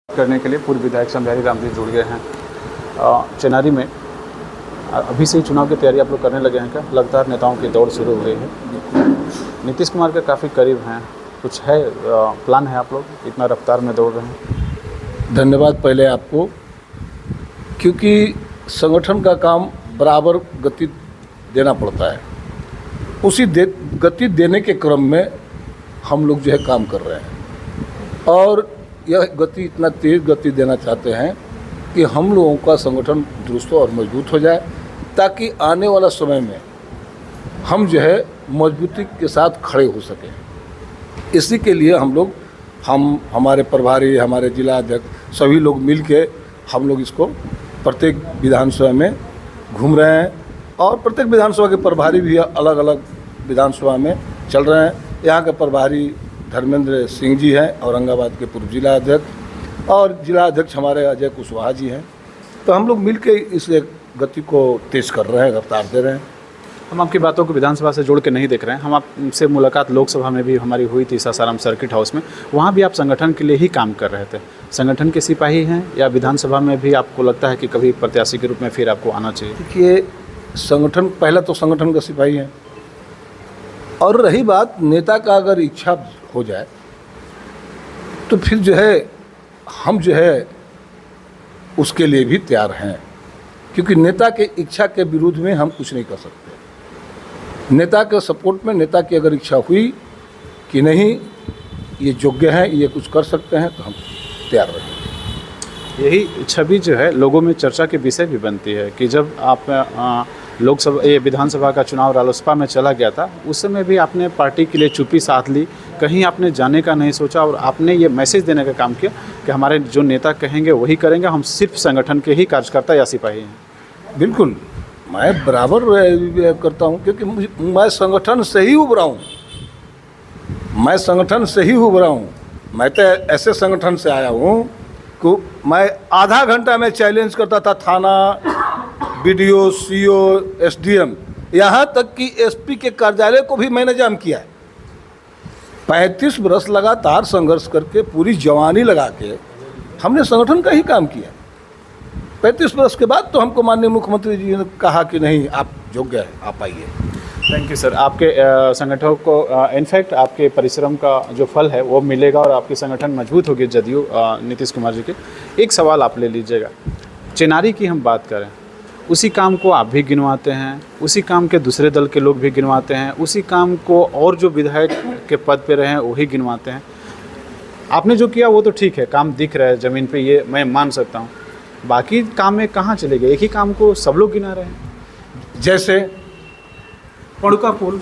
करने के लिए पूर्व विधायक समझारी राम जी जुड़ गए हैं चेनारी में। अभी से ही चुनाव की तैयारी आप लोग करने लगे हैं क्या? लगातार नेताओं की दौड़ शुरू हो गई है। नीतीश कुमार के काफ़ी करीब हैं, कुछ है प्लान है आप लोग इतना रफ्तार में दौड़ रहे हैं? धन्यवाद पहले आपको, क्योंकि संगठन का काम बराबर गति देना पड़ता है। उसी गति देने के क्रम में हम लोग जो है काम कर रहे हैं और यह गति इतना तेज़ गति देना चाहते हैं कि हम लोगों का संगठन दुरुस्त और मजबूत हो जाए, ताकि आने वाला समय में हम जो है मजबूती के साथ खड़े हो सकें। इसी के लिए हमारे प्रभारी, हमारे जिला अध्यक्ष सभी लोग मिल के हम लोग इसको प्रत्येक विधानसभा में घूम रहे हैं और प्रत्येक विधानसभा के प्रभारी भी अलग अलग विधानसभा में चल रहे हैं। यहाँ के प्रभारी धर्मेंद्र सिंह जी हैं, औरंगाबाद के पूर्व जिला अध्यक्ष, और जिला अध्यक्ष हमारे अजय कुशवाहा जी हैं। तो हम लोग मिल के इस गति को तेज़ कर रहे हैं, रफ्तार दे रहे हैं। हम आपकी बातों को विधानसभा से जोड़ के नहीं देख रहे हैं। हम आपसे मुलाकात लोकसभा में भी हमारी हुई थी, सासाराम सर्किट हाउस में। वहाँ भी आप संगठन के लिए ही काम कर रहे थे। संगठन के सिपाही हैं या विधानसभा में भी आपको लगता है कि कभी प्रत्याशी के रूप में फिर आपको आना चाहिए? देखिए, संगठन पहला तो संगठन का सिपाही है, और रही बात नेता का अगर इच्छा हो जाए तो फिर जो है हम जो है उसके लिए भी तैयार हैं, क्योंकि नेता के इच्छा के विरुद्ध में हम कुछ नहीं कर सकते। नेता के सपोर्ट में, नेता की अगर इच्छा हुई कि नहीं ये योग्य हैं, ये कुछ कर सकते हैं, तो हम तैयार रहेंगे। यही छवि जो है लोगों में चर्चा के विषय भी बनती है कि जब आप लोकसभा ये विधानसभा का चुनाव रालोसपा में चला गया था, उस समय भी आपने पार्टी के लिए चुप्पी साध ली, कहीं आपने जाने का नहीं सोचा और आपने ये मैसेज देने का काम किया कि हमारे जो नेता कहेंगे वही करेंगे, हम सिर्फ संगठन के ही कार्यकर्ता या सिपाही हैं। बिल्कुल, मैं बराबर करता हूँ, क्योंकि मैं संगठन से ही उभरा हूँ। मैं संगठन से ही उभरा हूँ। मैं तो ऐसे संगठन से आया हूँ कि मैं आधा घंटा में चैलेंज करता था थाना, बीडीओ, सीओ, एसडीएम, यहाँ तक कि एसपी के कार्यालय को भी मैंने जाम किया है। 35 वर्ष लगातार संघर्ष करके, पूरी जवानी लगा के हमने संगठन का ही काम किया। 35 वर्ष के बाद तो हमको माननीय मुख्यमंत्री जी ने कहा कि नहीं, आप योग्य हैं, आप आइए। Thank you sir. आपके संगठन को इनफैक्ट आपके परिश्रम का जो फल है वो मिलेगा और आपकी संगठन मजबूत होगी जदयू नीतीश कुमार जी के। एक सवाल आप ले लीजिएगा, चेनारी की हम बात करें, उसी काम को आप भी गिनवाते हैं, उसी काम के दूसरे दल के लोग भी गिनवाते हैं, उसी काम को और जो विधायक के पद पे रहे हैं वही गिनवाते हैं। आपने जो किया वो तो ठीक है, काम दिख रहा है ज़मीन पे, ये मैं मान सकता हूँ। बाकी काम में कहाँ चले गए? एक ही काम को सब लोग गिना रहे हैं। जैसे पड़ुका पुल,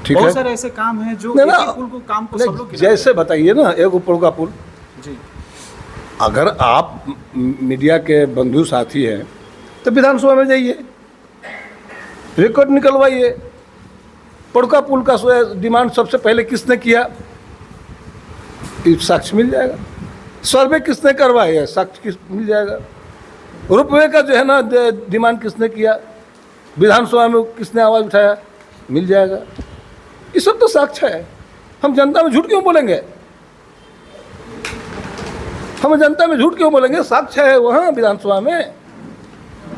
ठीक है, बहुत सारे ऐसे काम हैं जो एक ही पुल को काम को सब लोग गिना जैसे बताइए ना, एक पड़ुका पुल जी। अगर आप मीडिया के बंधु साथी हैं तो विधानसभा में जाइए, रिकॉर्ड निकलवाइए। पड़ुका पुल का डिमांड सबसे पहले किसने किया, साक्ष्य मिल जाएगा। सर्वे किसने करवाया, साक्ष्य मिल जाएगा। रुपये का जो है ना डिमांड किसने किया, विधानसभा में किसने आवाज़ उठाया, मिल जाएगा। ये सब तो साक्ष्य है। हम जनता में झूठ क्यों बोलेंगे? हम जनता में झूठ क्यों बोलेंगे? साक्ष्य है वहाँ विधानसभा में।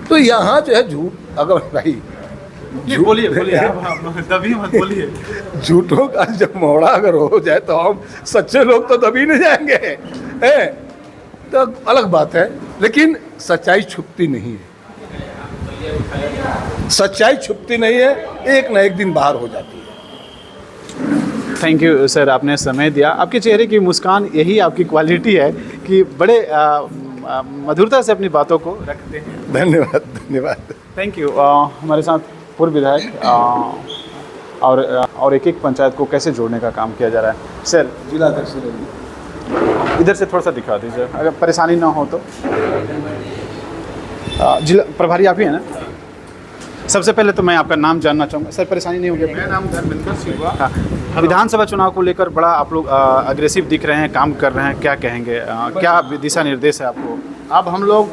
तो यहाँ जो है झूठ, अगर भाई बोलिए दबी मत बोलिए। झूठों का जब मोहड़ा अगर हो जाए तो हम सच्चे लोग तो दबी नहीं जाएंगे, हैं? तो अलग बात है, लेकिन सच्चाई छुपती नहीं है। सच्चाई छुपती नहीं है, एक ना एक दिन बाहर हो जाती है। थैंक यू सर, आपने समय दिया। आपके चेहरे की मुस्कान, यही आपकी क्वालिटी है कि बड़े मधुरता से अपनी बातों को रखते हैं। धन्यवाद, धन्यवाद। Thank you. हमारे साथ पूर्व विधायक और एक पंचायत को कैसे जोड़ने का काम किया जा रहा है। सर, जिला अध्यक्ष इधर से थोड़ा सा दिखा दीजिए, अगर परेशानी ना हो तो। जिला प्रभारी आप ही हैं ना? सबसे पहले तो मैं आपका नाम जानना चाहूँगा। सर, परेशानी नहीं होगी? मेरा नाम धर्मेंद्र सिंह हुआ। हाँ, विधानसभा चुनाव को लेकर बड़ा आप लोग अग्रेसिव दिख रहे हैं, काम कर रहे हैं, क्या कहेंगे? क्या दिशा निर्देश है आपको? अब हम लोग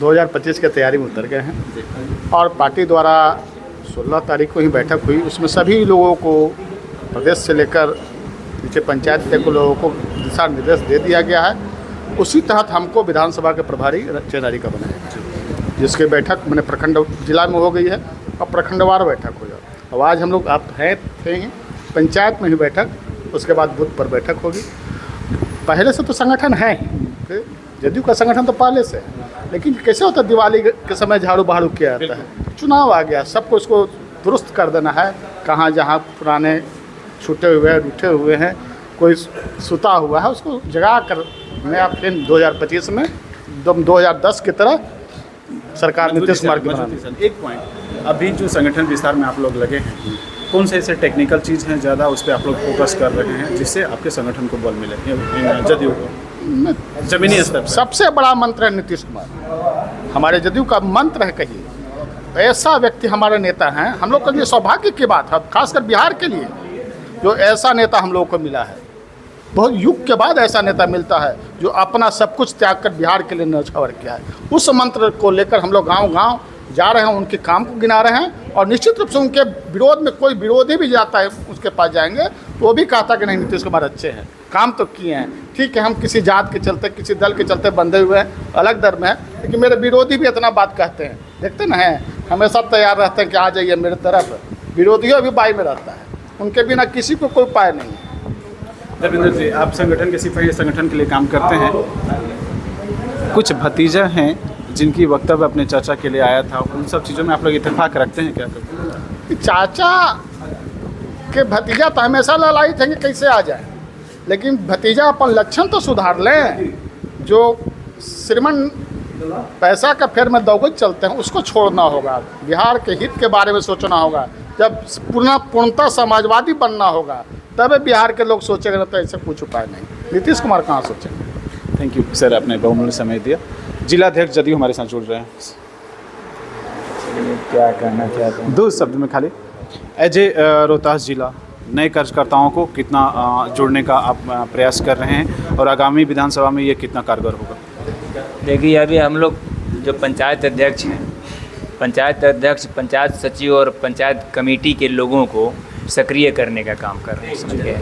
2025 की तैयारी में उतर गए हैं और पार्टी द्वारा 16 तारीख को ही बैठक हुई। उसमें सभी लोगों को, प्रदेश से लेकर नीचे पंचायत तक के लोगों को दिशा निर्देश दे दिया गया है उसी तहत हमको विधानसभा के प्रभारी चेनारी का बनाया, जिसके बैठक मैंने प्रखंड जिला में हो गई है और प्रखंडवार बैठक हो जाए। अब आज हम लोग आप थे पंचायत में ही बैठक, उसके बाद बूथ पर बैठक होगी। पहले से तो संगठन है ही, जदयू का संगठन तो पहले से है, लेकिन कैसे होता है दिवाली के समय झाड़ू बहाड़ू किया जाता है, चुनाव आ गया, सबको इसको दुरुस्त कर देना है। कहाँ जहाँ पुराने छूटे हुए हैं, रूठे हुए हैं, कोई सुता हुआ है, उसको जगा कर नया फिर 2025 में 2010 की तरह सरकार नीतीश कुमार की बनानी। एक पॉइंट, अभी जो संगठन विस्तार में आप लोग लगे हैं, कौन से ऐसे टेक्निकल चीज़ हैं ज़्यादा उस पर आप लोग फोकस कर रहे हैं जिससे आपके संगठन को बल मिले, जदयू को जमीनी स्तर पर? सबसे बड़ा मंत्र है नीतीश कुमार, हमारे जदयू का मंत्र है। कहिए ऐसा व्यक्ति हमारे नेता हैं, हम लोग के लिए सौभाग्य की बात है, खासकर बिहार के लिए, जो ऐसा नेता हम लोग को मिला है। बहुत युग के बाद ऐसा नेता मिलता है जो अपना सब कुछ त्याग कर बिहार के लिए न्यौछावर किया है। उस मंत्र को लेकर हम लोग गांव-गांव जा रहे हैं, उनके काम को गिना रहे हैं, और निश्चित रूप से उनके विरोध में कोई विरोधी भी जाता है उसके पास जाएंगे तो वो भी कहता कि नहीं नीतीश कुमार अच्छे हैं, काम तो किए हैं। ठीक है, हम किसी जात के चलते, किसी दल के चलते बंधे हुए हैं, अलग दर में है, लेकिन मेरे विरोधी भी इतना बात कहते हैं, देखते ना हैं, हमेशा तैयार रहते हैं कि आ जाइए मेरे तरफ। विरोधियों भी बाई में रहता है, उनके बिना किसी को कोई उपाय नहीं है। रविंद्र जी, आप संगठन के सिपाही संगठन के लिए काम करते हैं, कुछ भतीजा हैं जिनकी वक्तव्य अपने चाचा के लिए आया था, उन सब चीज़ों में आप लोग इत्तेफाक रखते हैं क्या? चाचा के भतीजा तो हमेशा ललायित हैं कि कैसे आ जाए, लेकिन भतीजा अपन लक्षण तो सुधार लें। जो श्रीमन पैसा का फेर में दौगज चलते हैं उसको छोड़ना होगा, बिहार के हित के बारे में सोचना होगा। जब पूर्णतः समाजवादी बनना होगा तब बिहार के लोग सोचेंगे, तो ऐसे कुछ उपाय नहीं। नीतीश कुमार कहाँ सोचेंगे। थैंक यू सर, आपने बहुमूल्य समय दिया। जिलाध्यक्ष जदयू हमारे साथ जुड़ रहे हैं, क्या कहना चाहते हैं? 2 शब्द में खाली, एज ए रोहतास जिला नए कार्यकर्ताओं को कितना जोड़ने का आप प्रयास कर रहे हैं और आगामी विधानसभा में ये कितना कारगर होगा? देखिए, अभी हम लोग जो पंचायत अध्यक्ष हैं, पंचायत अध्यक्ष, पंचायत सचिव और पंचायत कमेटी के लोगों को सक्रिय करने का काम कर रहे हैं, समझ गए।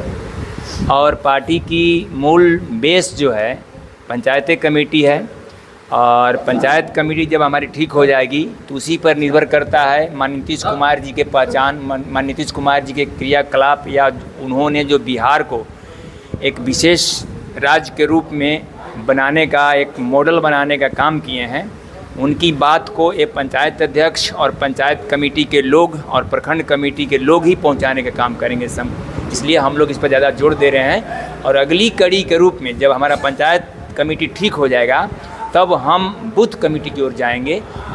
और पार्टी की मूल बेस जो है पंचायत कमेटी है, और पंचायत कमेटी जब हमारी ठीक हो जाएगी तो उसी पर निर्भर करता है माननीय नीतीश कुमार जी के पहचान, माननीय नीतीश कुमार जी के क्रियाकलाप, या उन्होंने जो बिहार को एक विशेष राज्य के रूप में बनाने का, एक मॉडल बनाने का काम किए हैं, उनकी बात को ये पंचायत अध्यक्ष और पंचायत कमेटी के लोग और प्रखंड कमेटी के लोग ही पहुंचाने का काम करेंगे। इसलिए हम लोग इस पर ज़्यादा जोर दे रहे हैं। और अगली कड़ी के रूप में जब हमारा पंचायत कमेटी ठीक हो जाएगा तब हम बूथ कमेटी की ओर जाएंगे।